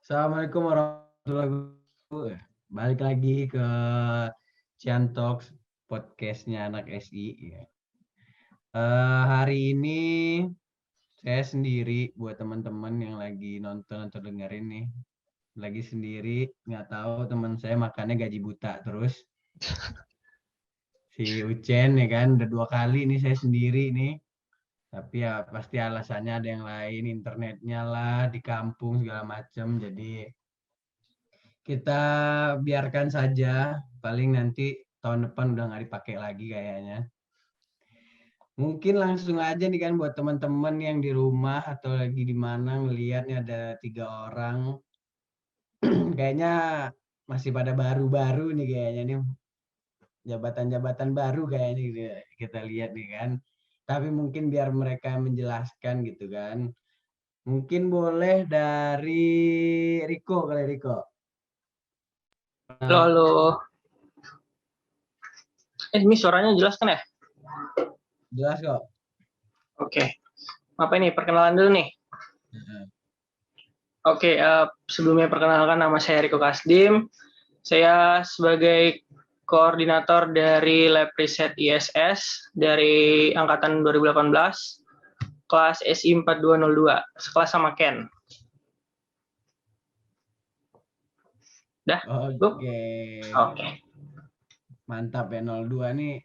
Assalamualaikum warahmatullahi wabarakatuh. Balik lagi ke Cian Talks, podcastnya anak SI. Hari ini saya sendiri buat teman-teman yang lagi nonton atau dengerin nih. Lagi sendiri, nggak tahu teman saya makannya gaji buta terus. Si Ucen ya kan, udah 2 kali nih saya sendiri nih. Tapi ya pasti alasannya ada yang lain, internetnya lah, di kampung segala macem. Jadi kita biarkan saja, paling nanti tahun depan udah nggak dipakai lagi kayaknya. Mungkin langsung aja nih kan buat teman-teman yang di rumah atau lagi di mana ngelihat nih ada 3 orang. Kayaknya masih pada baru-baru nih kayaknya nih. Jabatan-jabatan baru kayaknya kita lihat nih kan. Tapi mungkin biar mereka menjelaskan gitu kan. Mungkin boleh dari Riko kali Riko. Halo, halo. Ini suaranya jelas kan ya? Jelas kok. Oke. Apa ini? Perkenalan dulu nih. Oke, sebelumnya perkenalkan nama saya Riko Kasdim. Saya sebagai koordinator dari Lab Riset ISS dari angkatan 2018, kelas SI 4202, sekelas sama Ken. Dah? Oke. Oke. Mantap ya 02 nih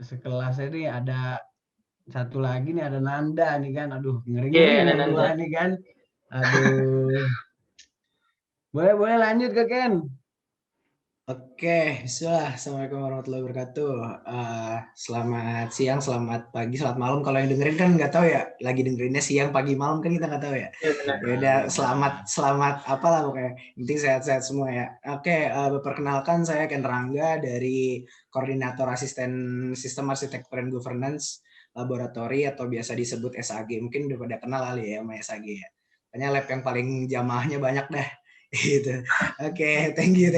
sekelasnya nih ada satu lagi nih ada Nanda nih kan. Aduh, ngeri-ngeri Ada 02 Nanda. nih kan. Aduh. Boleh lanjut ke Ken. Oke, bismillah. Assalamualaikum warahmatullahi wabarakatuh. Selamat siang, selamat pagi, selamat malam. Kalau yang dengerin kan nggak tahu ya, lagi dengerinnya siang, pagi, malam kan kita nggak tahu ya. Ya, benar. Ya udah, selamat apalah pokoknya. Intinya sehat-sehat semua ya. Oke, perkenalkan saya Ken Rangga dari Koordinator Asisten Sistem Arsitektur and Governance Laboratory atau biasa disebut SAG. Mungkin udah pada kenal kali ya sama SAG ya. Kayaknya lab yang paling jamaahnya banyak dah. Gitu. Oke, thank you.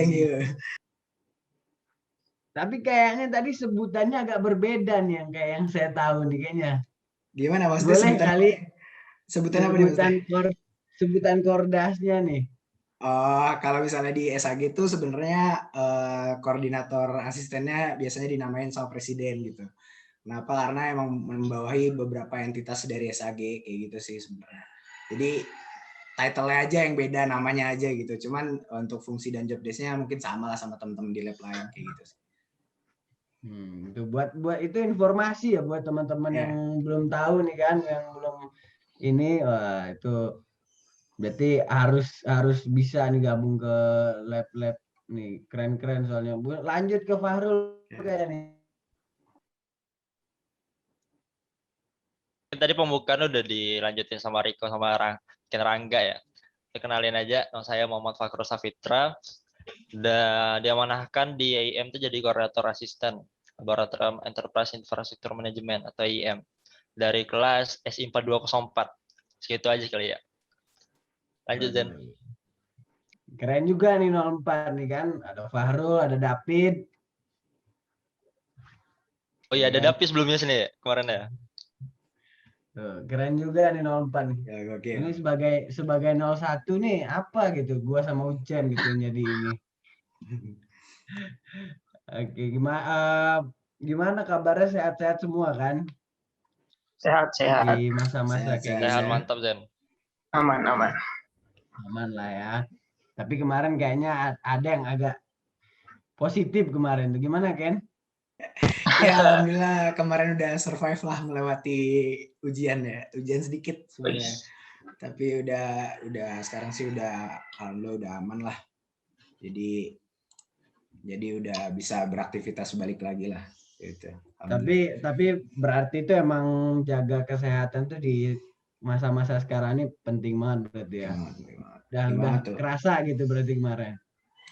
Tapi kayaknya tadi sebutannya agak berbeda nih yang kayak yang saya tahu nih kayaknya. Gimana maksudnya Boleh kali sebutan apa nih maksudnya? sebutan kordasnya nih. Oh, kalau misalnya di SAG itu sebenarnya koordinator asistennya biasanya dinamain sama presiden gitu. Kenapa? Karena emang membawahi beberapa entitas dari SAG kayak gitu sih sebenarnya. Jadi title-nya aja yang beda, namanya aja gitu. Cuman untuk fungsi dan job desk-nya mungkin sama lah sama teman-teman di lab lain kayak gitu sih. Itu buat itu informasi ya buat teman-teman yang belum tahu nih kan, yang belum ini itu berarti harus bisa nih gabung ke lab-lab nih, keren-keren soalnya. Lanjut ke Fahrul kayak nih. Tadi pembukaan udah dilanjutin sama Riko sama Ken Rangga ya. Kenalin aja, nama saya Muhammad Fakrul Safitra. Udah diamanahkan di IIM itu jadi koordinator asisten Laboratorium Enterprise Infrastructure Management atau IIM dari kelas SI 4204. Segitu aja kali ya. Lanjut Zen. Keren juga nih 04 nih kan. Ada Fahrul, ada David. Oh iya, ada David sebelumnya sini ya, kemarin ya. Tuh, keren juga nih 04 nih. Ya, oke. Ini sebagai 01 nih apa gitu, gua sama Ucen gitu jadi ini. Oke, gimana kabarnya, sehat-sehat semua kan? Sehat. Di masa-masa kayak gini. Sehat, mantap Zen. Aman. Aman lah ya. Tapi kemarin kayaknya ada yang agak positif kemarin tuh. Gimana Ken? Ya alhamdulillah kemarin udah survive lah melewati ujian ya. Ujian sedikit sebenarnya. Tapi udah sekarang sih alhamdulillah udah aman lah. Jadi udah bisa beraktivitas balik lagi lah gitu. Tapi berarti itu emang jaga kesehatan tuh di masa-masa sekarang ini penting banget berarti ya. Udah kerasa gitu berarti kemarin.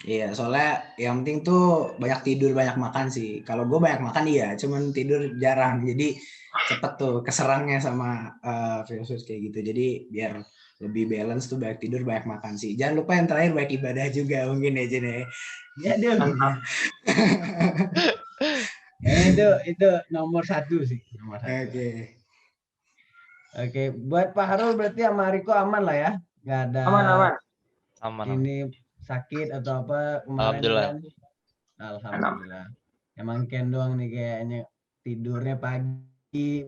Iya, soalnya yang penting tuh banyak tidur, banyak makan sih. Kalau gue banyak makan iya, cuman tidur jarang. Jadi cepet tuh keserangnya sama virus kayak gitu. Jadi biar lebih balance tuh banyak tidur, banyak makan sih. Jangan lupa yang terakhir banyak ibadah juga mungkin ya Jen ya. Ya itu nomor 1 sih. Nomor 1. Oke, buat Pak Harul berarti sama Riko aman lah ya? Nggak ada. Aman. Aman. ini sakit atau apa kemarin Alhamdulillah. kan? Alhamdulillah. Emang Ken doang nih kayaknya tidurnya pagi.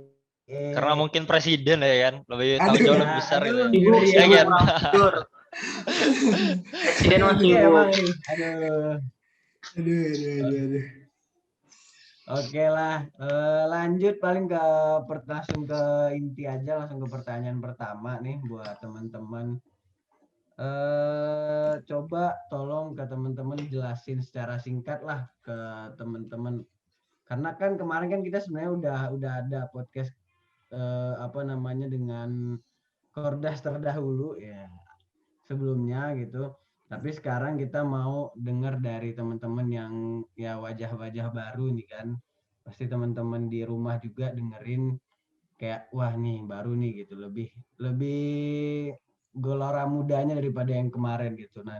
Karena mungkin presiden ya kan, lebih tanggung Aduh. jawab Ya, lebih besar gitu. aduh, Sibuk, ngeri Ya sibuk emang. kan? kurang tidur. Presiden mah Ngeri sibuk. emang nih. Aduh. Aduh. Oke lah, lanjut paling ke langsung ke inti aja, langsung ke pertanyaan pertama nih buat teman-teman. Coba tolong ke teman-teman jelasin secara singkat lah ke teman-teman. Karena kan kemarin kan kita sebenarnya udah ada podcast apa namanya dengan Kordas terdahulu ya sebelumnya gitu. Tapi sekarang kita mau dengar dari teman-teman yang ya wajah-wajah baru nih kan. Pasti teman-teman di rumah juga dengerin kayak wah nih baru nih gitu, lebih gelora mudanya daripada yang kemarin gitu. Nah,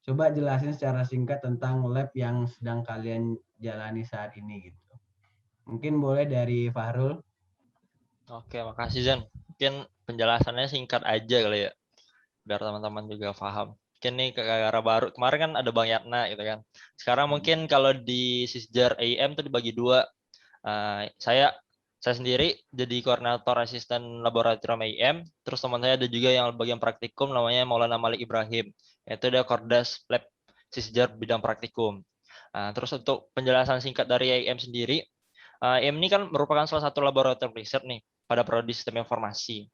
coba jelasin secara singkat tentang lab yang sedang kalian jalani saat ini gitu. Mungkin boleh dari Fahrul. Oke, makasih Zan. Mungkin penjelasannya singkat aja kali ya, biar teman-teman juga paham. Mungkin nih gara-gara baru, kemarin kan ada Bang Yatna gitu kan. Sekarang mungkin kalau di Sisjar AIM tuh dibagi dua. Saya sendiri jadi koordinator asisten laboratorium AIM, terus teman saya ada juga yang bagian praktikum namanya Maulana Malik Ibrahim. Itu ada Kordas Lab Sisjar bidang praktikum. Terus untuk penjelasan singkat dari AIM sendiri, AIM ini kan merupakan salah satu laboratorium riset nih pada prodi sistem informasi.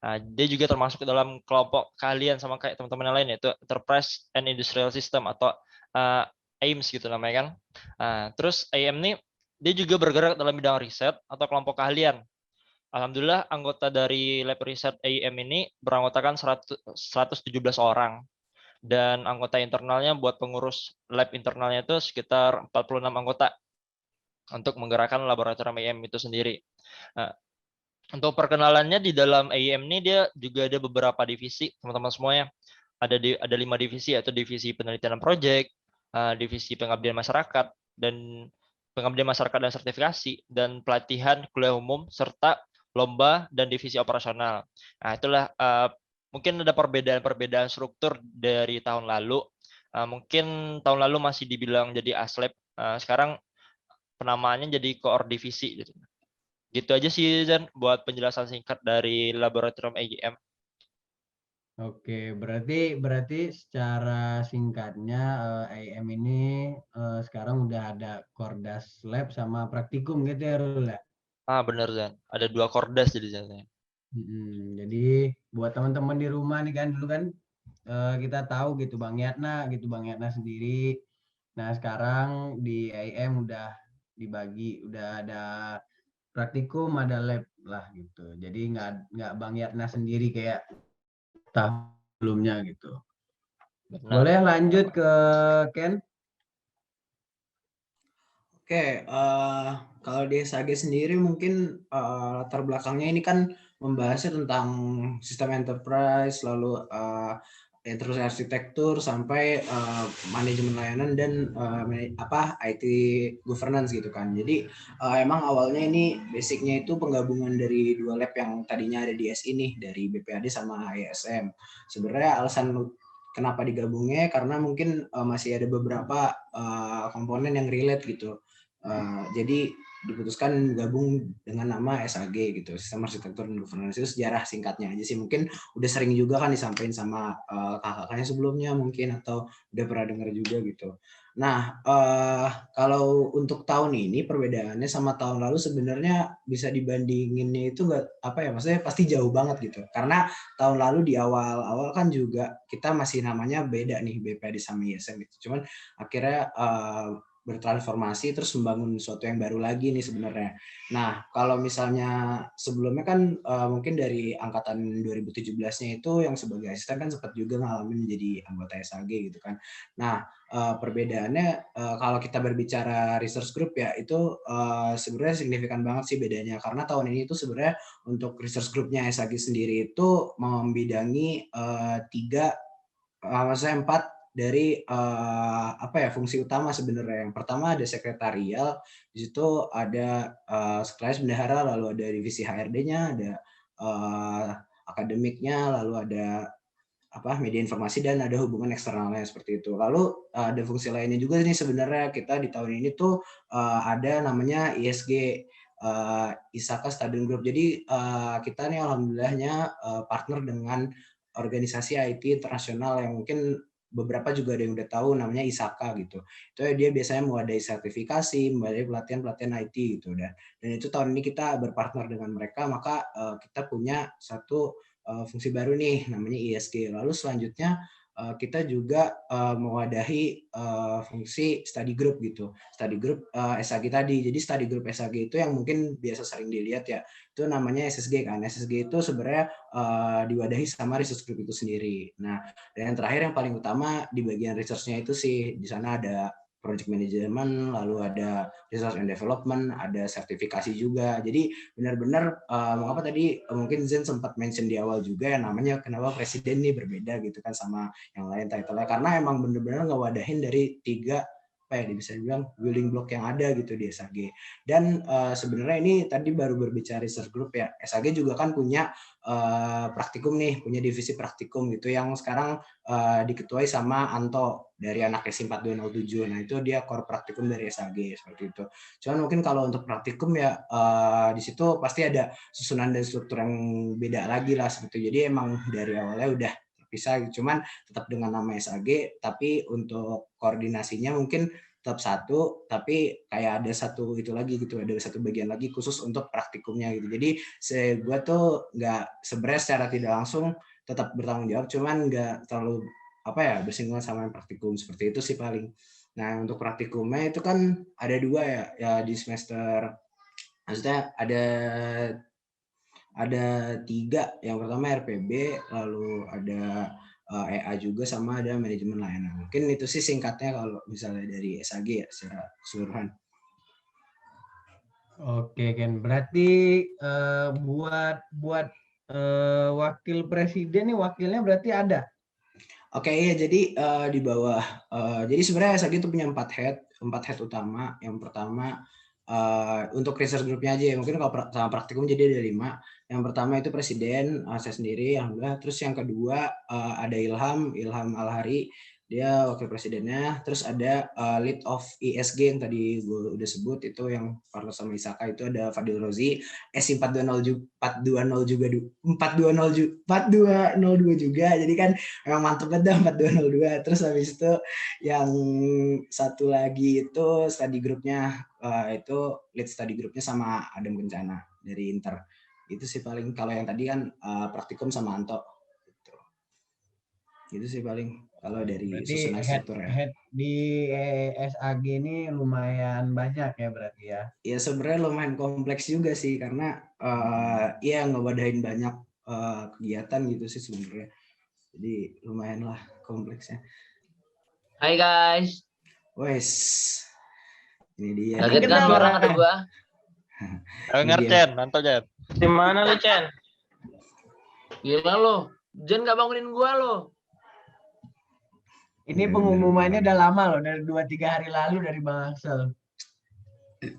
Dia juga termasuk dalam kelompok kalian sama kayak teman-teman yang lain, yaitu Enterprise and Industrial System atau AIMS gitu namanya kan. Terus AIM ini dia juga bergerak dalam bidang riset atau kelompok keahlian. Alhamdulillah anggota dari lab riset AIM ini beranggotakan 117 orang. Dan anggota internalnya buat pengurus lab internalnya itu sekitar 46 anggota untuk menggerakkan laboratorium AIM itu sendiri. Untuk perkenalannya di dalam AIM ini dia juga ada beberapa divisi, teman-teman semuanya. Ada 5 divisi, yaitu divisi penelitian dan proyek, divisi pengabdian masyarakat, dan pengabdian masyarakat dan sertifikasi, dan pelatihan kuliah umum, serta lomba dan divisi operasional. Nah, itulah mungkin ada perbedaan struktur dari tahun lalu. Mungkin tahun lalu masih dibilang jadi aslab, sekarang penamaannya jadi koor divisi. Gitu aja sih, Zan, buat penjelasan singkat dari laboratorium AGM. Oke, berarti secara singkatnya AIM ini sekarang udah ada Kordas Lab sama praktikum gitu ya, Rul ya? Bener, Zan. Ada 2 kordas jadi Zan. Jadi buat teman-teman di rumah nih kan dulu kan kita tahu gitu Bang Yatna sendiri. Nah sekarang di AIM udah dibagi, udah ada praktikum, ada lab lah gitu. Jadi nggak Bang Yatna sendiri kayak tahun sebelumnya gitu. Benar. Boleh lanjut ke Ken? Oke, kalau di SAG sendiri mungkin latar belakangnya ini kan membahasnya tentang sistem enterprise, lalu terus arsitektur sampai manajemen layanan dan IT governance gitu kan. Jadi emang awalnya ini basicnya itu penggabungan dari 2 lab yang tadinya ada di SI nih, dari BPAD sama ISM. Sebenarnya alasan kenapa digabungnya karena mungkin masih ada beberapa komponen yang relate gitu. Jadi diputuskan gabung dengan nama SAG gitu, Sistem Arsitektur dan Governance. Itu sejarah singkatnya aja sih. Mungkin udah sering juga kan disampaikan sama kakak-kakaknya sebelumnya mungkin, atau udah pernah dengar juga gitu. Nah, kalau untuk tahun ini perbedaannya sama tahun lalu sebenarnya bisa dibandinginnya itu nggak apa ya, maksudnya pasti jauh banget gitu. Karena tahun lalu di awal-awal kan juga kita masih namanya beda nih, BPAD sama ISM gitu. Cuman akhirnya bertransformasi terus membangun sesuatu yang baru lagi nih sebenarnya. Nah, kalau misalnya sebelumnya kan mungkin dari angkatan 2017-nya itu yang sebagai asisten kan sempat juga ngalamin menjadi anggota SAG gitu kan. Nah, perbedaannya kalau kita berbicara research group ya itu sebenarnya signifikan banget sih bedanya, karena tahun ini itu sebenarnya untuk research groupnya SAG sendiri itu membidangi 4 dari fungsi utama sebenarnya. Yang pertama ada sekretarial, di situ ada sekretaris bendahara, lalu ada divisi HRD-nya, ada akademiknya, lalu ada media informasi dan ada hubungan eksternalnya seperti itu. Lalu ada fungsi lainnya juga nih sebenarnya kita di tahun ini tuh ada namanya ISG, ISAKA Study Group. Jadi kita nih alhamdulillahnya partner dengan organisasi IT internasional yang mungkin beberapa juga ada yang udah tahu namanya ISAKA gitu. Itu dia biasanya mewadahi sertifikasi, mewadahi pelatihan IT gitu. Dan itu tahun ini kita berpartner dengan mereka, maka kita punya satu fungsi baru nih namanya ISG. Lalu selanjutnya kita juga mewadahi fungsi study group gitu. Study group SAG tadi. Jadi study group SAG itu yang mungkin biasa sering dilihat ya. Itu namanya SSG kan. SSG itu sebenarnya diwadahi sama research group itu sendiri. Nah, dan yang terakhir yang paling utama di bagian research-nya itu sih di sana ada project management, lalu ada research and development, ada sertifikasi juga. Jadi benar-benar mengapa tadi mungkin Zen sempat mention di awal juga yang namanya kenapa presiden nih berbeda gitu kan sama yang lain title-nya, karena emang benar-benar ngewadahin dari 3 bisa dibilang building block yang ada gitu di SAG. Dan sebenarnya ini tadi baru berbicara research group ya. SAG juga kan punya praktikum nih, punya divisi praktikum gitu yang sekarang diketuai sama Anto dari anak SI 4207. Nah, itu dia core praktikum dari SAG seperti itu. Cuman mungkin kalau untuk praktikum ya di situ pasti ada susunan dan struktur yang beda lagi lah seperti itu. Jadi emang dari awalnya udah terpisah, cuman tetap dengan nama SAG, tapi untuk koordinasinya mungkin tetap satu, tapi kayak ada satu itu lagi gitu, ada satu bagian lagi khusus untuk praktikumnya gitu. Jadi gue tuh nggak sebenarnya secara tidak langsung tetap bertanggung jawab, cuman nggak terlalu bersinggungan sama yang praktikum seperti itu sih paling. Nah, untuk praktikumnya itu kan ada 2 ya di semester, maksudnya ada 3. Yang pertama RPB, lalu ada EA juga, sama ada manajemen layanan. Mungkin itu sih singkatnya kalau misalnya dari SAG ya secara keseluruhan. Oke Ken, berarti buat wakil presiden nih, wakilnya berarti ada? Oke, iya, jadi di bawah, jadi sebenarnya SAG itu punya 4 head utama. Yang pertama untuk research groupnya aja ya, mungkin kalau sama praktikum jadi ada 5. Yang pertama itu presiden, saya sendiri, alhamdulillah. Terus yang kedua ada Ilham Alhari, dia wakil presidennya. Terus ada lead of ISG yang tadi gue udah sebut, itu yang partner sama Isaka, itu ada Fadil Rozi, SI 420 juga. Jadi kan memang mantep banget 4202. Terus habis itu yang satu lagi itu study groupnya, itu lead study groupnya sama Adam Kencana dari Inter. Itu sih paling. Kalau yang tadi kan praktikum sama Anto gitu. Itu sih paling kalau dari susunan struktur ya. Head di SAG ini lumayan banyak ya berarti ya? Ya sebenarnya lumayan kompleks juga sih, karena ya ngewadahin banyak kegiatan gitu sih sebenarnya. Jadi lumayan lah kompleksnya. Hai guys. Wes. Ini dia. Kaget kan suara ada gua? Dengar Chen, mantap Chen. Di mana lu, Chen? Gila lo. Jen nggak bangunin gua lo. Ini pengumumannya udah lama loh, dari 2-3 hari lalu dari Bang Axel.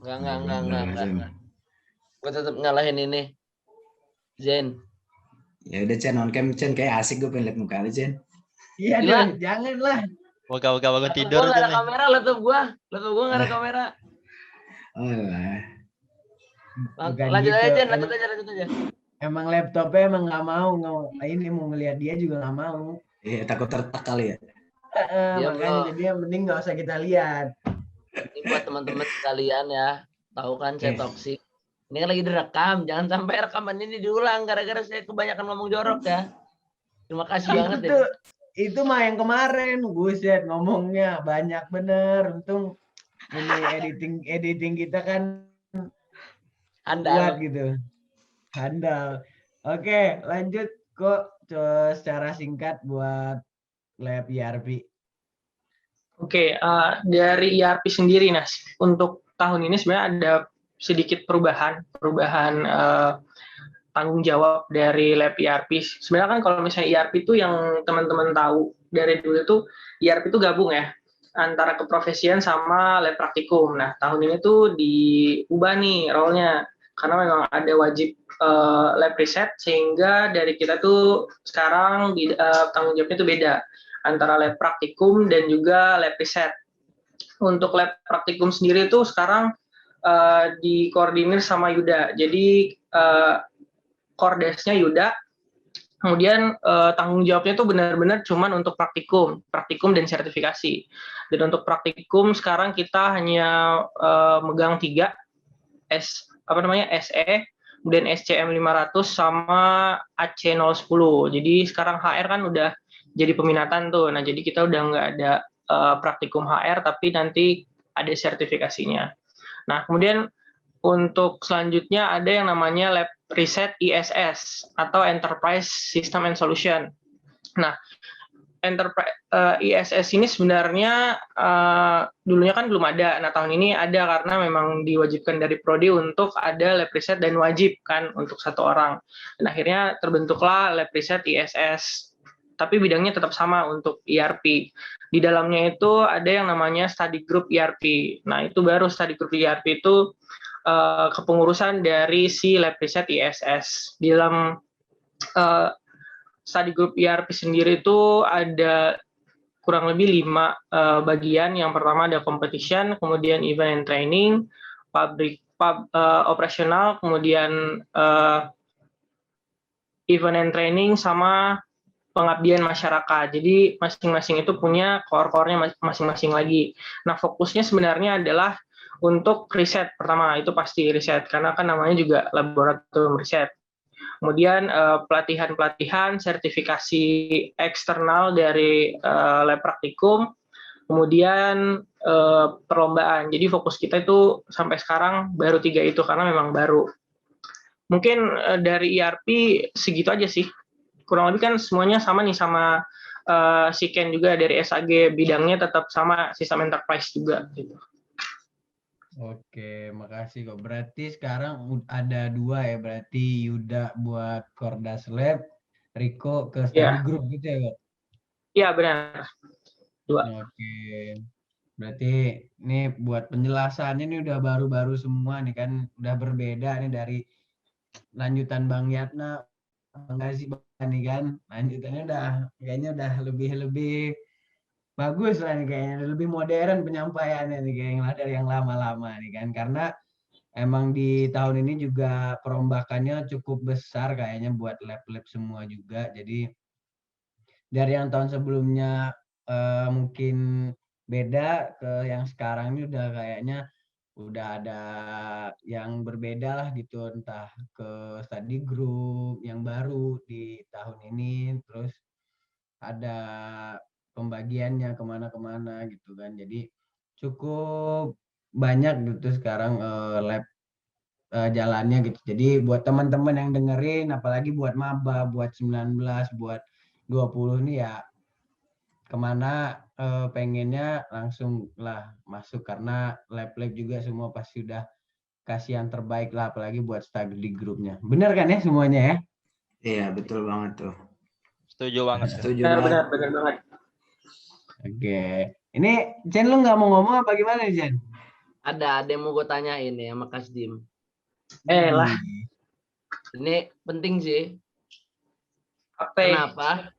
Enggak. Gua tetap ngalahin ini. Zen. Ya udah Chen, on cam Chen, kayak asik gue pengen liat muka lu Chen. Iya Gila. dong, janganlah. Moga bangun Laptop tidur gua nggak ada nih. kamera, laptop gua nggak ada kamera. Oh lah. Bukan Lanjut gitu. aja, lanjut aja. Emang laptopnya emang nggak mau ini mau ngelihat dia juga nggak mau. Iya, takut tertak kali ya. Iya, Makanya bro. jadi yang penting nggak usah kita lihat. Ini buat teman-teman sekalian ya. Tahu kan saya Oke. toksik. Ini kan lagi direkam, jangan sampai rekaman ini diulang gara-gara saya kebanyakan ngomong jorok ya. Terima kasih banget ya. Itu mah yang kemarin, buset ngomongnya banyak bener. Untung ini editing kita kan kuat Handal. gitu. Handal. Oke, lanjut kok secara singkat buat lab ERP. Oke, dari ERP sendiri, Nas, untuk tahun ini sebenarnya ada sedikit perubahan tanggung jawab dari lab ERP. Sebenarnya kan kalau misalnya ERP itu yang teman-teman tahu dari dulu itu ERP itu gabung ya antara keprofesian sama lab praktikum. Nah, tahun ini tuh diubah nih role-nya. karena memang ada wajib lab riset, sehingga dari kita tuh sekarang tanggung jawabnya itu beda antara lab praktikum dan juga lab riset. Untuk lab praktikum sendiri itu sekarang dikoordinir sama Yuda. Jadi Kordesnya Yuda, kemudian tanggung jawabnya itu benar-benar cuman untuk praktikum dan sertifikasi. Dan untuk praktikum sekarang kita hanya megang 3 SE, kemudian SCM 500 sama AC 010. Jadi sekarang HR kan udah jadi peminatan tuh. Nah, jadi kita udah nggak ada praktikum HR, tapi nanti ada sertifikasinya. Nah, kemudian untuk selanjutnya ada yang namanya Lab Riset ISS atau Enterprise System and Solution. Nah, ISS ini sebenarnya dulunya kan belum ada. Nah, tahun ini ada karena memang diwajibkan dari Prodi untuk ada lab riset dan wajib kan untuk 1 orang. Dan akhirnya terbentuklah Lab Riset ISS. Tapi bidangnya tetap sama untuk ERP. Di dalamnya itu ada yang namanya Study Group ERP. Nah, itu baru Study Group ERP itu kepengurusan dari si Lab Riset ISS. Di dalam Study Group ERP sendiri itu ada kurang lebih 5 bagian. Yang pertama ada competition, kemudian event and training, operasional, kemudian event and training, sama pengabdian masyarakat. Jadi masing-masing itu punya core-core-nya masing-masing lagi. Nah, fokusnya sebenarnya adalah untuk riset. Pertama, itu pasti riset, karena kan namanya juga laboratorium riset. Kemudian pelatihan-pelatihan, sertifikasi eksternal dari lab praktikum, kemudian perlombaan. Jadi fokus kita itu sampai sekarang baru 3 itu, karena memang baru. Mungkin dari ERP segitu aja sih. Kurang lebih kan semuanya sama nih, sama si Ken juga dari SAG, bidangnya tetap sama, sistem enterprise juga gitu. Oke, makasih kok. Berarti sekarang ada 2 ya, berarti Yuda buat Kordas Lab, Riko ke study group gitu ya, kok? Iya, benar. 2. Oke. Berarti ini buat penjelasannya ini udah baru-baru semua nih kan, udah berbeda nih dari lanjutan Bang Yatna, Bang Gazi nih kan. Lanjutannya kayaknya udah lebih bagus lah nih kayaknya, lebih modern penyampaiannya nih kayaknya dari yang lama-lama nih kan, karena emang di tahun ini juga perombakannya cukup besar kayaknya buat lab-lab semua juga. Jadi dari yang tahun sebelumnya mungkin beda ke yang sekarang ini udah kayaknya udah ada yang berbeda lah gitu, entah ke study group yang baru di tahun ini, terus ada pembagiannya kemana-kemana gitu kan. Jadi cukup banyak gitu sekarang lab jalannya gitu. Jadi buat teman-teman yang dengerin, apalagi buat maba, buat 19, buat 20 nih ya, kemana pengennya langsung lah masuk, karena lab-lab juga semua pasti udah kasih yang terbaik lah, apalagi buat study grupnya. Bener kan ya semuanya ya? Iya, betul banget tuh. Setuju banget. Setuju banget. Benar banget. Oke. Ini Jen, lu nggak mau ngomong apa gimana nih, Jen? Ada yang mau gue tanyain ya sama Kasdim. Lah. Ini penting sih. Apa?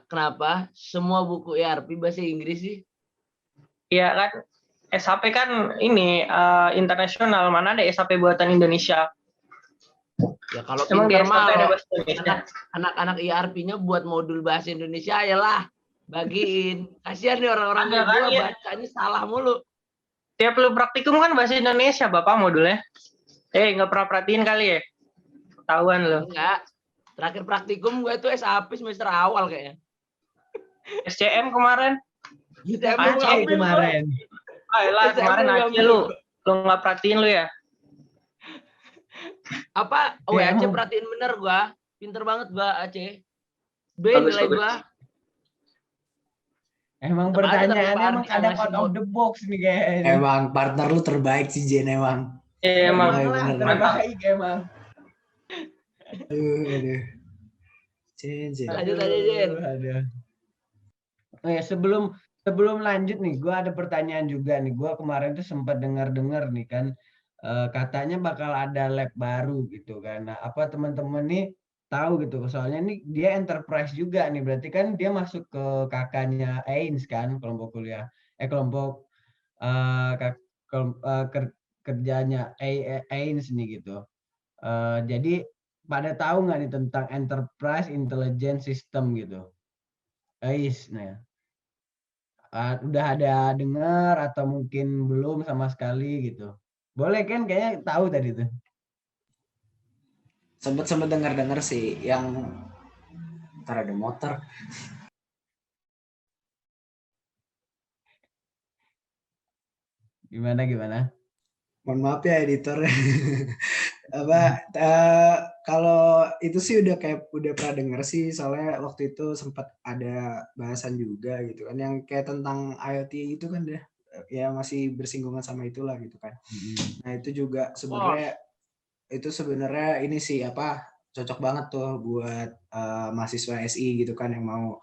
Kenapa semua buku ERP bahasa Inggris sih? Iya kan, SAP kan ini internasional, mana ada SAP buatan Indonesia? Ya kalau emang di pinter SAP mah ada bahasa Indonesia. anak-anak ERP-nya buat modul bahasa Indonesia ayolah, bagiin. Kasihan nih orang-orang kayak gue bacanya salah mulu. Tiap lu praktikum kan bahasa Indonesia, Bapak modulnya. Nggak pernah perhatiin kali ya? Ketahuan lo. Enggak. Terakhir praktikum gue tuh SAP semester awal kayaknya. SCM kemarin. AC kemarin. Ayolah, kemarin AC lu nggak perhatiin lu ya? Apa? Ya, AC perhatiin bener gue. Pinter banget gue AC. B nilai gue. Emang pertanyaannya emang kadang out of the box nih kayaknya. Emang partner lu terbaik sih, Jen, emang. Emang terbaik emang. Aduh. Jen. Lanjut aja, Jen. Oh ya, sebelum lanjut nih, gue ada pertanyaan juga nih. Gue kemarin tuh sempat dengar nih kan, katanya bakal ada lab baru gitu kan. Nah, apa teman-teman nih tahu gitu, soalnya nih dia enterprise juga nih, berarti kan dia masuk ke kakaknya Ains kan, kelompok kuliah, kelompok kerjanya Ains nih gitu. Jadi pada tahu nggak nih tentang enterprise intelligence system gitu, Ais, nah udah ada dengar atau mungkin belum sama sekali gitu? Boleh kan, kayaknya tahu tadi tuh. Sempet dengar sih yang ntar ada motor. Gimana? Mohon maaf ya editor. Apa kalau itu sih udah pernah denger sih, soalnya waktu itu sempat ada bahasan juga gitu kan yang kayak tentang IoT itu kan deh ya, masih bersinggungan sama itulah gitu kan. Nah itu juga sebenarnya ini sih apa cocok banget tuh buat mahasiswa SI gitu kan yang mau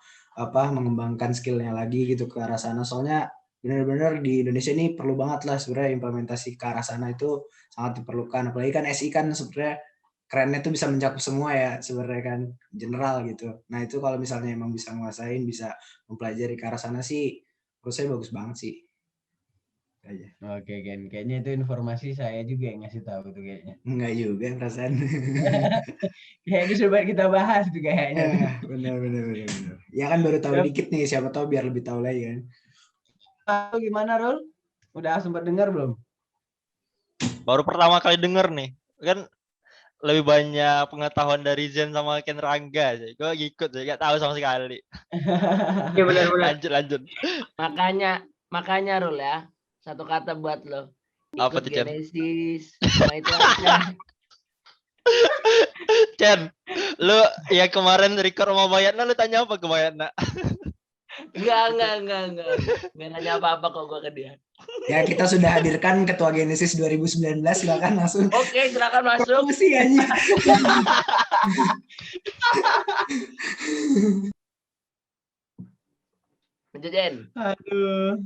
mengembangkan skillnya lagi gitu ke arah sana, soalnya benar-benar di Indonesia ini perlu banget lah sebenarnya implementasi ke arah sana, itu sangat diperlukan, apalagi kan SI kan sebenarnya kerennya tuh bisa mencakup semua ya sebenarnya kan, general gitu. Nah itu kalau misalnya emang bisa nguasain, bisa mempelajari ke arah sana sih, menurut saya bagus banget sih aja. Oke Ken, kayaknya itu informasi saya juga yang ngasih tahu tuh kayaknya. Enggak juga perasaan. Kayaknya coba kita bahas tuh kayaknya. Benar. Ya kan baru tahu dikit nih, siapa tahu biar lebih tahu lagi kan. Gimana Rul? Udah sempat dengar belum? Baru pertama kali denger nih. Kan lebih banyak pengetahuan dari Zen sama Ken Rangga sih. Gue ngikut sih, gak tahu sama sekali. Iya benar-benar. Lanjut. Makanya Rul ya, satu kata buat lo. Apa Ikut tuh, Chen? Genesis sama itu aja. Chen, lu ya kemarin record sama Bayatna, lu tanya apa ke Bayatna? Enggak. Nggak nanya apa-apa kok gue ke dia. Ya kita sudah hadirkan Ketua Genesis 2019, silakan langsung. Oke, silakan masuk. Promosi aja. Lanjut, Jen. Aduh.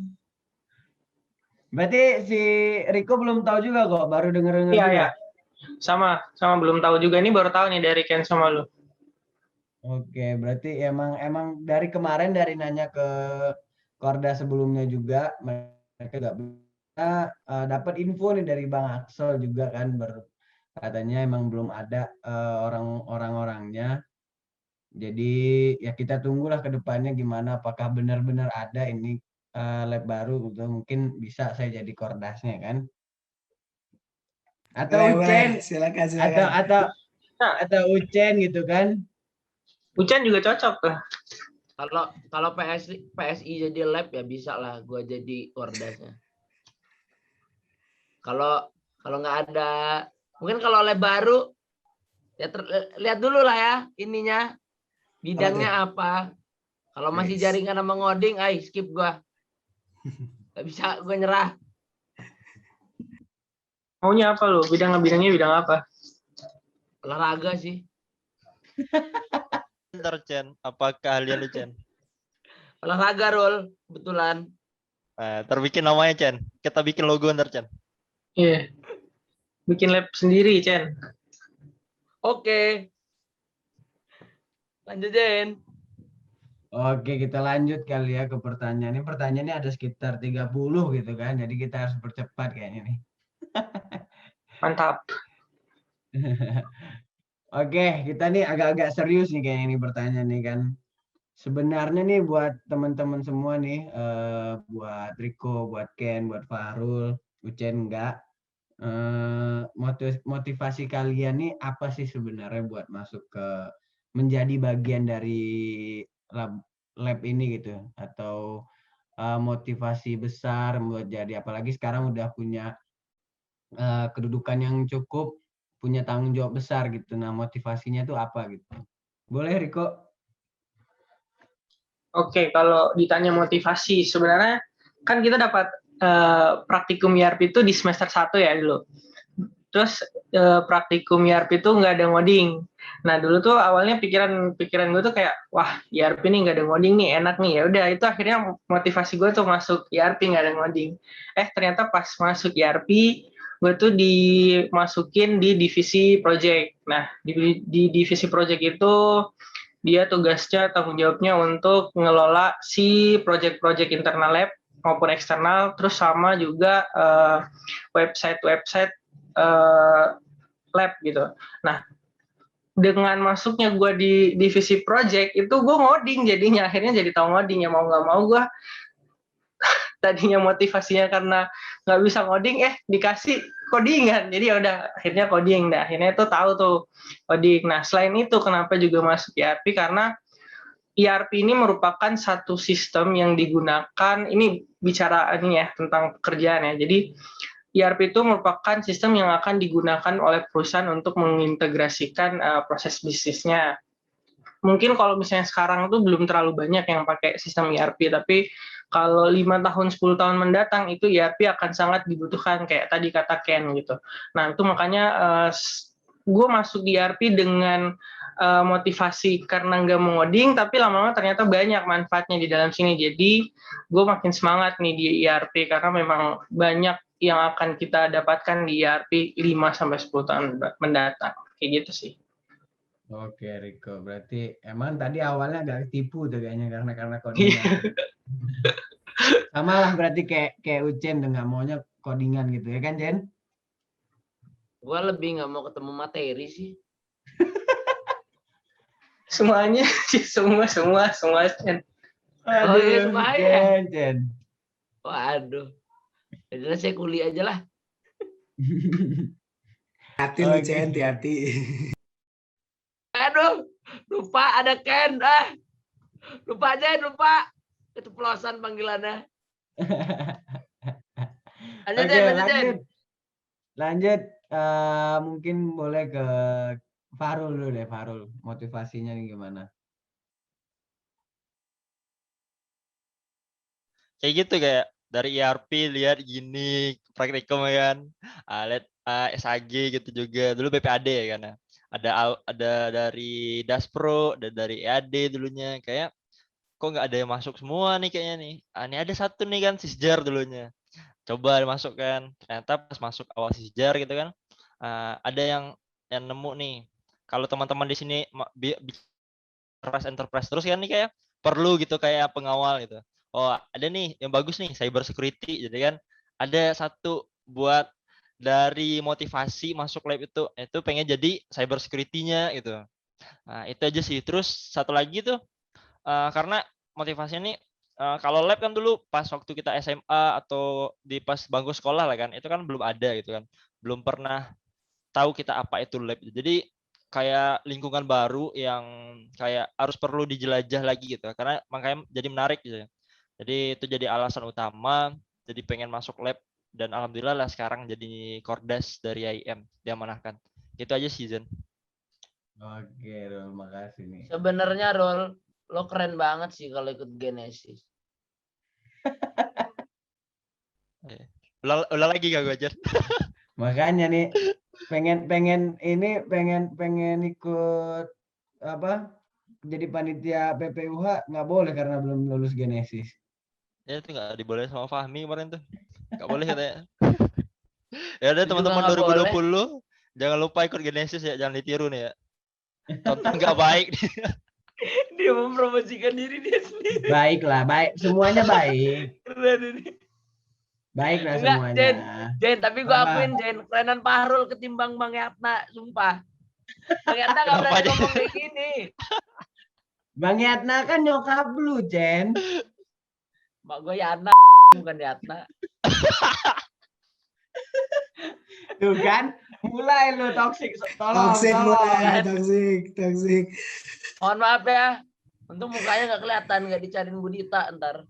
Berarti si Riko belum tahu juga kok, baru denger Iya, juga. ya. Sama belum tahu juga, ini baru tahu nih dari Ken sama lu. Oke, berarti emang dari kemarin dari nanya ke Korda sebelumnya juga, mereka nggak bisa dapat info nih dari Bang Axel juga kan, katanya emang belum ada orang-orangnya. Jadi ya kita tunggulah ke depannya gimana, apakah benar-benar ada ini lab baru gitu, mungkin bisa saya jadi Kordasnya kan. Atau Ucen, silakan. atau Ucen gitu kan. Ucen juga cocok tuh. Kalau PSI jadi lab ya bisa lah gue jadi Kordasnya. Kalau nggak ada, mungkin kalau lab baru ya lihat dulu lah ya ininya, bidangnya apa. Kalau masih jaringan sama ngoding, skip gue. Gak bisa, gue nyerah. Maunya apa lu? Bidangnya bidang apa? Olahraga sih. Ntar, Chen, apa keahlian lu, Chen? Olahraga, Rul, kebetulan. Terbikin namanya, Chen. Kita bikin logo ntar, Chen. Iya. Bikin lab sendiri, Chen. Oke. Lanjut, Jen. Oke, kita lanjut kali ya ke pertanyaan. Ini pertanyaannya ada sekitar 30 gitu kan. Jadi kita harus percepat kayaknya nih. Mantap. Oke, kita nih agak-agak serius nih kayaknya ini pertanyaan nih kan. Sebenarnya nih buat teman-teman semua nih, buat Riko, buat Ken, buat Fahrul, Ucen enggak, motivasi kalian nih apa sih sebenarnya buat masuk ke menjadi bagian dari lab ini gitu, atau motivasi besar buat jadi, apalagi sekarang udah punya kedudukan yang cukup, punya tanggung jawab besar gitu. Nah, motivasinya tuh apa gitu? Boleh Riko? Oke, kalau ditanya motivasi, sebenarnya kan kita dapat praktikum ERP itu di semester 1 ya dulu. Terus praktikum ERP itu nggak ada ngoding. Nah dulu tuh awalnya pikiran gue tuh kayak, wah ERP nih nggak ada ngoding nih, enak nih. Ya udah itu akhirnya motivasi gue tuh masuk ERP nggak ada ngoding. Ternyata pas masuk ERP gue tuh dimasukin di divisi project. Nah, di divisi project itu dia tugasnya, tanggung jawabnya untuk ngelola si project-project internal lab maupun eksternal, terus sama juga website-website lab gitu. Nah, dengan masuknya gue di divisi project itu gue ngoding, jadinya akhirnya jadi tahu ngoding. Ya mau nggak mau gue tadinya motivasinya karena nggak bisa ngoding, dikasih codingan, jadi ya udah akhirnya coding. Nah, akhirnya itu tahu tuh coding. Nah, selain itu kenapa juga masuk ERP, karena ERP ini merupakan satu sistem yang digunakan, ini bicara ini ya tentang pekerjaan ya. Jadi ERP itu merupakan sistem yang akan digunakan oleh perusahaan untuk mengintegrasikan proses bisnisnya. Mungkin kalau misalnya sekarang tuh belum terlalu banyak yang pakai sistem ERP, tapi kalau 5 tahun, 10 tahun mendatang itu ERP akan sangat dibutuhkan, kayak tadi kata Ken gitu. Nah, itu makanya gue masuk di ERP dengan motivasi karena nggak mau ngoding, tapi lama-lama ternyata banyak manfaatnya di dalam sini. Jadi gue makin semangat nih di ERP, karena memang banyak yang akan kita dapatkan di ERP 5-10 tahun mendatang. Kayak gitu sih. Oke, Riko. Berarti emang tadi awalnya agak tipu tuh kayaknya karena codingan. Sama lah berarti kayak Ucen tuh nggak maunya codingan gitu ya kan, Jen? Gue lebih nggak mau ketemu materi sih. Semuanya sih, semua. Chen. Oh iya, semuanya. Jen. Waduh. Jadi saya kuliah aja lah. Hati lu Chen, hati-hati. Aduh, lupa ada Ken. Lupa aja, lupa. Keceplosan panggilannya. Lanjut. Mungkin boleh ke Farul dulu deh, Farul. Motivasinya nih gimana? Kayak gitu, kayak dari ERP lihat gini praktikum ya kan, lihat SAG gitu juga, dulu BPAD ya kan, ada dari Daspro, ada dari EAD dulunya, kayak kok nggak ada yang masuk semua nih kayaknya nih. Ini ada satu nih kan, Sisjar dulunya, coba masuk kan, ternyata pas masuk awal Sisjar gitu kan, ada yang nemu nih, kalau teman-teman di sini enterprise terus kan nih, kayak perlu gitu kayak pengawal gitu. Oh, ada nih yang bagus nih, cyber security. Jadi kan ada satu buat dari motivasi masuk lab itu pengen jadi cyber security-nya gitu. Nah, itu aja sih. Terus satu lagi tuh karena motivasinya nih kalau lab kan dulu pas waktu kita SMA atau di pas bangku sekolah lah kan, itu kan belum ada gitu kan. Belum pernah tahu kita apa itu lab. Jadi kayak lingkungan baru yang kayak harus perlu dijelajah lagi gitu. Karena makanya jadi menarik gitu. Jadi itu jadi alasan utama, jadi pengen masuk lab, dan alhamdulillah lah sekarang jadi Kordas dari IM, diamanahkan. Itu aja sih, Zen. Oke, Rul, makasih nih. Sebenarnya Rul, lo keren banget sih kalau ikut Genesis. Ulah lagi gak gue, Jen? Makanya nih pengen ikut apa? Jadi panitia PPUH nggak boleh karena belum lulus Genesis. Ya itu nggak dibolehin sama Fahmi kemarin tuh, nggak boleh katanya. Ya udah teman-teman 2020 jangan lupa ikut Genesis ya, jangan ditiru nih ya. Contoh nggak baik. Dia mempromosikan diri dia sendiri. Baiklah, baik, semuanya baik. Keren ini. Baiklah Enggak, semuanya. Jen, tapi gua akuin Jen, kerenan Pahrul ketimbang Bang Yatna, sumpah. Bang Yatna nggak berani ngomong kayak gini. Bang Yatna kan nyokap lu, Jen. Mak gue Yatna, bukan Yatna. Tuh kan, mulai lu toksik. Tolong. Toksik. Mohon maaf ya, untung mukanya nggak kelihatan, nggak dicariin Budita ntar.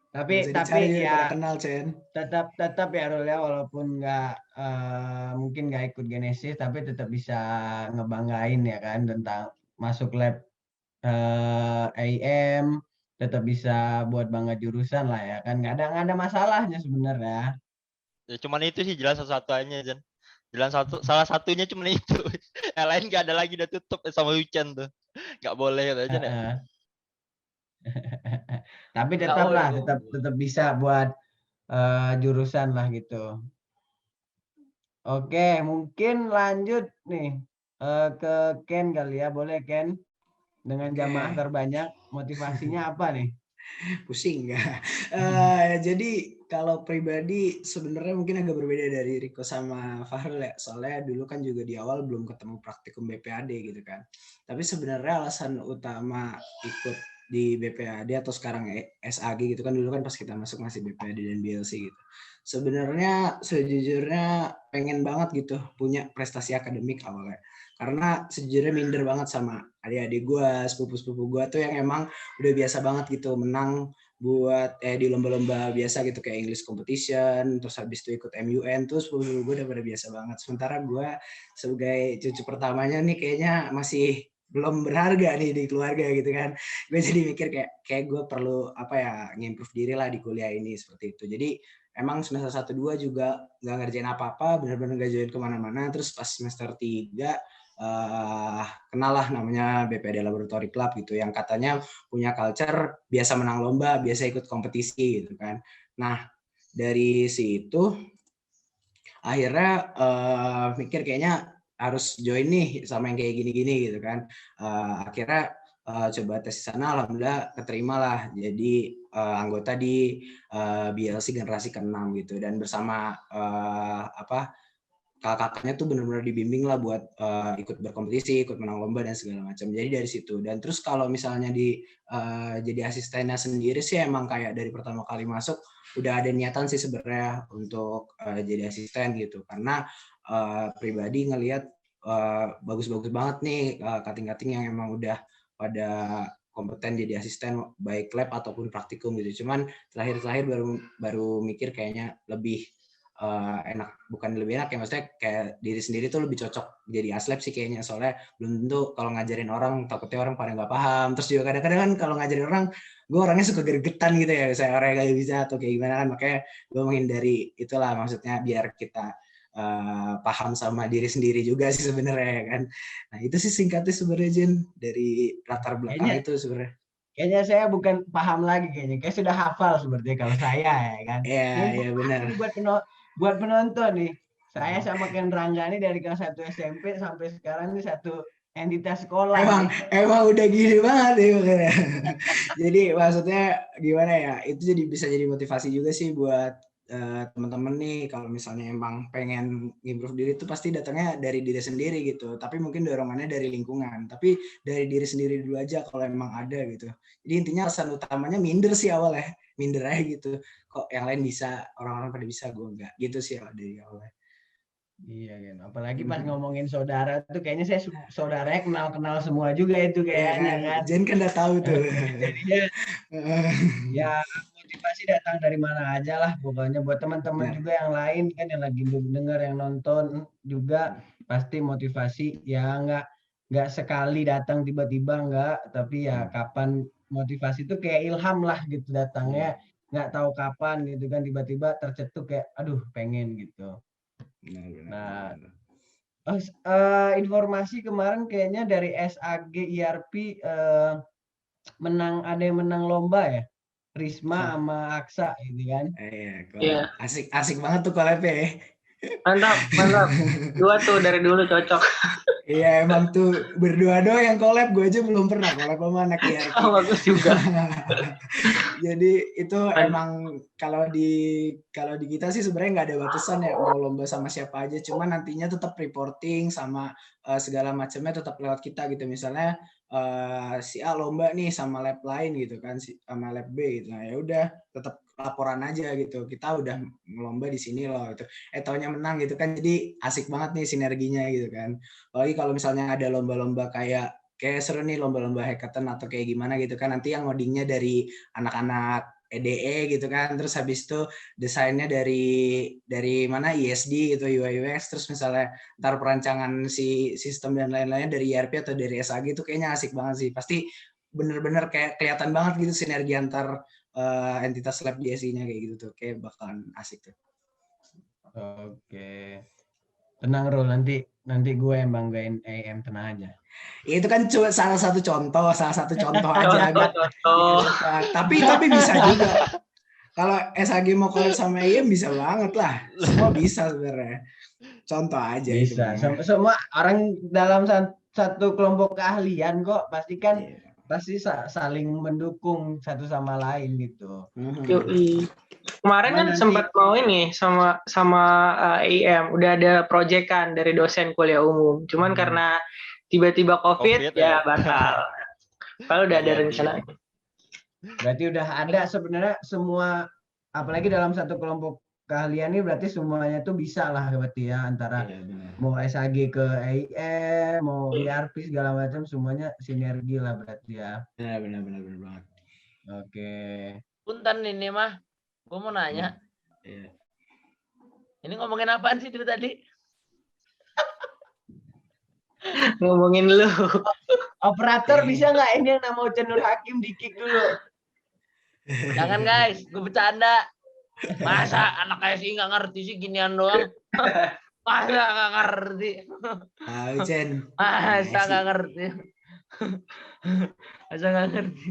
tapi ya kenal, Chen. tetap ya Rul ya, walaupun nggak mungkin nggak ikut Genesis, tapi tetap bisa ngebanggain ya kan tentang masuk lab IM, tetap bisa buat bangga jurusan lah ya kan, nggak ada masalahnya sebenarnya. Ya, cuman itu sih jalan satu-satunya, Jen. Salah satunya cuma itu. Yang lain nggak ada lagi, udah tutup sama Ucen tuh. Nggak boleh aja ya. Tapi tetap bisa buat jurusan lah gitu. Oke, mungkin lanjut nih ke Ken kali ya, boleh Ken? Dengan Oke. jamaah terbanyak, motivasinya apa nih? Pusing nggak? Jadi kalau pribadi sebenarnya mungkin agak berbeda dari Riko sama Fahrul ya. Soalnya dulu kan juga di awal belum ketemu praktikum BPAD gitu kan. Tapi sebenarnya alasan utama ikut di BPAD atau sekarang SAG gitu kan, dulu kan pas kita masuk masih BPAD dan BLC gitu. Sebenarnya sejujurnya pengen banget gitu punya prestasi akademik awalnya. Karena sejujurnya minder banget sama adik-adik gue, sepupu-sepupu gue tuh yang emang udah biasa banget gitu menang buat di lomba-lomba biasa gitu kayak English competition, terus habis itu ikut MUN, terus gue udah pada biasa banget. Sementara gue sebagai cucu pertamanya nih kayaknya masih belum berharga nih di keluarga gitu kan. Gue jadi mikir kayak gue perlu apa ya, ngimprove diri lah di kuliah ini seperti itu. Jadi emang semester 1-2 juga nggak ngerjain apa-apa, benar-benar nggak join kemana-mana. Terus pas semester 3 kenal lah namanya BPAD Laboratory Club gitu, yang katanya punya culture biasa menang lomba, biasa ikut kompetisi gitu kan. Nah dari situ akhirnya mikir kayaknya harus join nih sama yang kayak gini-gini gitu kan. Akhirnya coba tes di sana, alhamdulillah keterima lah jadi anggota di BLC generasi ke-6 gitu, dan bersama kakak-kakaknya tuh benar-benar dibimbing lah buat ikut berkompetisi, ikut menang lomba dan segala macam. Jadi dari situ. Dan terus kalau misalnya jadi asistennya sendiri sih emang kayak dari pertama kali masuk udah ada niatan sih sebenarnya untuk jadi asisten gitu. Karena pribadi ngelihat bagus-bagus banget nih kating-kating yang emang udah pada kompeten jadi asisten baik lab ataupun praktikum gitu. Cuman terakhir-terakhir baru mikir kayaknya lebih enak, bukan lebih enak ya, maksudnya kayak diri sendiri tuh lebih cocok jadi aslab sih kayaknya. Soalnya belum tentu kalau ngajarin orang takutnya orang pada nggak paham. Terus juga kadang-kadang kan kalau ngajarin orang, gue orangnya suka gregetan gitu ya, saya orangnya gak bisa atau kayak gimana kan, makanya gue menghindari itulah, maksudnya biar kita paham sama diri sendiri juga sih sebenarnya ya kan. Nah itu sih singkatnya sebenarnya Jen dari latar belakang itu sebenarnya. Kayaknya saya bukan paham lagi, kayak sudah hafal seperti kalau saya ya kan. Iya benar. Buat penonton nih, saya sama Ken Rangga nih dari kelas 1 SMP sampai sekarang nih satu entitas sekolah. Emang udah gini banget ya makanya. Jadi maksudnya gimana ya, itu jadi bisa jadi motivasi juga sih buat teman-teman nih, kalau misalnya emang pengen improve diri itu pasti datangnya dari diri sendiri gitu, tapi mungkin dorongannya dari lingkungan, tapi dari diri sendiri dulu aja kalau emang ada gitu. Jadi intinya alasan utamanya minder sih awalnya, minder aja gitu, kok yang lain bisa, orang-orang pada bisa, gue enggak gitu sih dari awalnya. Iya kan, apalagi pas ngomongin saudara tuh kayaknya saya saudaranya kenal-kenal semua juga itu kayaknya kan. Jen kan udah tahu tuh. Jadinya ya motivasi datang dari mana aja lah pokoknya. Buat teman-teman juga yang lain kan yang lagi mendengar, yang nonton juga pasti motivasi ya nggak sekali datang tiba-tiba nggak, tapi ya kapan motivasi itu kayak ilham lah gitu datangnya, nggak tahu kapan gitu kan, tiba-tiba tercetuk kayak aduh pengen gitu. Nah, informasi kemarin kayaknya dari SAG IRP ada yang menang lomba ya, Risma sama Aksa gitu kan. Iya, asik banget tuh collab-nya ya. Mantap. Dua tuh dari dulu cocok. Iya emang tuh berdua doang yang collab, gue aja belum pernah collab sama anak IRP. Bagus juga. Jadi itu emang kalau di kita sih sebenarnya nggak ada batasan ya, mau lomba sama siapa aja, cuman nantinya tetap reporting sama segala macamnya tetap lewat kita gitu. Misalnya si A lomba nih sama lab lain gitu kan, sama lab B gitu. Nah ya udah tetap laporan aja gitu, kita udah ngelomba di sini loh gitu. Taunya menang gitu kan, jadi asik banget nih sinerginya gitu kan. Apalagi kalau misalnya ada lomba-lomba kayak seru nih, lomba-lomba hackathon atau kayak gimana gitu kan, nanti yang ngodingnya dari anak-anak EDE gitu kan, terus habis itu desainnya dari mana ISD gitu, UI UX, terus misalnya ntar perancangan si sistem dan lain-lainnya dari ERP atau dari SAG itu kayaknya asik banget sih, pasti bener-bener kayak kelihatan banget gitu sinergi antar entitas lab DSI-nya kayak gitu tuh, kayak bakalan asik tuh. Oke, tenang Rul, nanti gue yang banggain AM, tenang aja. Itu kan cuma salah satu contoh aja. Contoh. Tapi bisa juga. Kalau SAG mau collab sama IM bisa banget lah. Semua bisa sebenarnya. Contoh aja itu Bisa. mah. Semua orang dalam satu kelompok keahlian kok pasti kan Iya. pasti saling mendukung satu sama lain gitu. Yoi. Kemarin Cuman kan nanti sempat mau ini sama IM udah ada proyekan dari dosen kuliah umum. Cuman karena tiba-tiba COVID COVID ya. ya batal. Kalau udah ada Jadi. rencana. berarti udah ada sebenarnya semua, apalagi dalam satu kelompok keahlian ini berarti semuanya tuh bisa lah berarti ya, antara Iya, benar. mau SAG ke IM, mau ERP segala macam semuanya sinergi lah berarti ya. Benar banget. Oke. Punten ini mah. Gue mau nanya. Iya. Ini ngomongin apaan sih dari tadi? Ngomongin lu. Operator bisa nggak ini yang nama Ucen Nur Hakim di kick dulu? Jangan guys, gue bercanda. Masa anak KSI nggak ngerti sih ginian doang? Masa nggak ngerti? Ucen. Masa nggak ngerti? Masa nggak ngerti?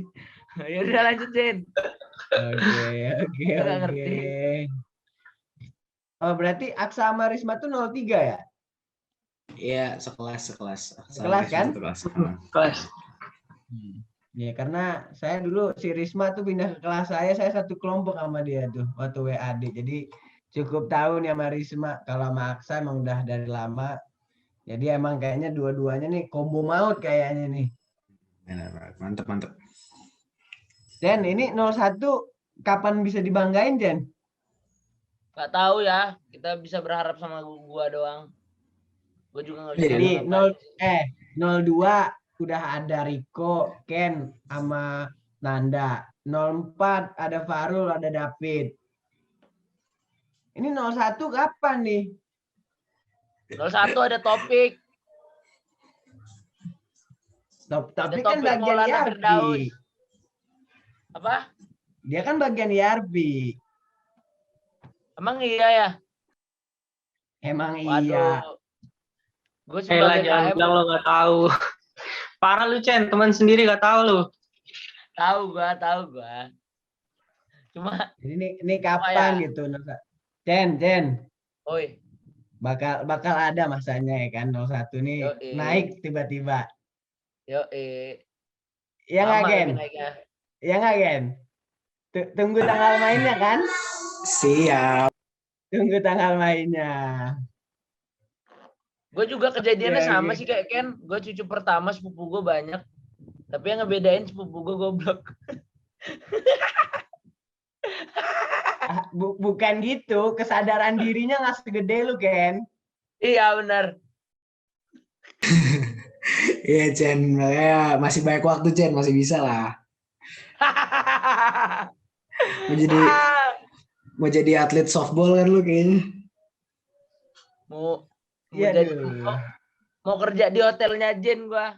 Ya udah lanjut Jen. Oke. Nggak ngerti. Oh berarti Aksa sama Risma tuh 03 ya? Iya, sekelas. Sekelas kan? Kelas. Ya karena saya dulu si Risma tuh pindah ke kelas saya satu kelompok sama dia tuh waktu WAD. Jadi cukup tahu nih sama Risma. Kalau sama Aksa emang udah dari lama. Jadi emang kayaknya dua-duanya nih combo maut kayaknya nih. Mantep. Den, ini 01 kapan bisa dibanggain, Den? Nggak tahu ya. Kita bisa berharap sama gua doang. Gue juga nggak bisa. Jadi ngapa-ngapain. 02 udah ada Riko, Ken, sama Nanda. 04 ada Farul, ada David. Ini 01 kapan nih? 01 ada topik. Tapi Ada kan topik bagian Maulana IRB. Firdaus. Apa? Dia kan bagian IRB. Emang iya ya? Emang iya. Waduh. Gue Elah, sebagai jangan KM bilang lo nggak tahu. Parah lu Cen, teman sendiri nggak tahu lu. tahu gua. Cuma, Jadi ini kapan ya. gitu? Jen. oi, Bakal ada masanya ya kan 01 nih Yoi. naik tiba-tiba. Iya Nggak, lama Gen? tapi naiknya. Iya nggak, Gen? Tunggu tanggal mainnya kan? Siap. Tunggu tanggal mainnya. Gue juga kejadiannya Oke, sama oke. sih kayak Ken. Gue cucu pertama, sepupu gue banyak. Tapi yang ngebedain sepupu gue goblok. Bukan gitu, kesadaran dirinya nggak segede lu, Ken. Iya benar. Iya, Cen. Ya, masih banyak waktu, Cen. Masih bisa lah. Mau jadi atlet softball kan lu kayaknya. Mau Iya jadi dulu. mau kerja di hotelnya Jen gua.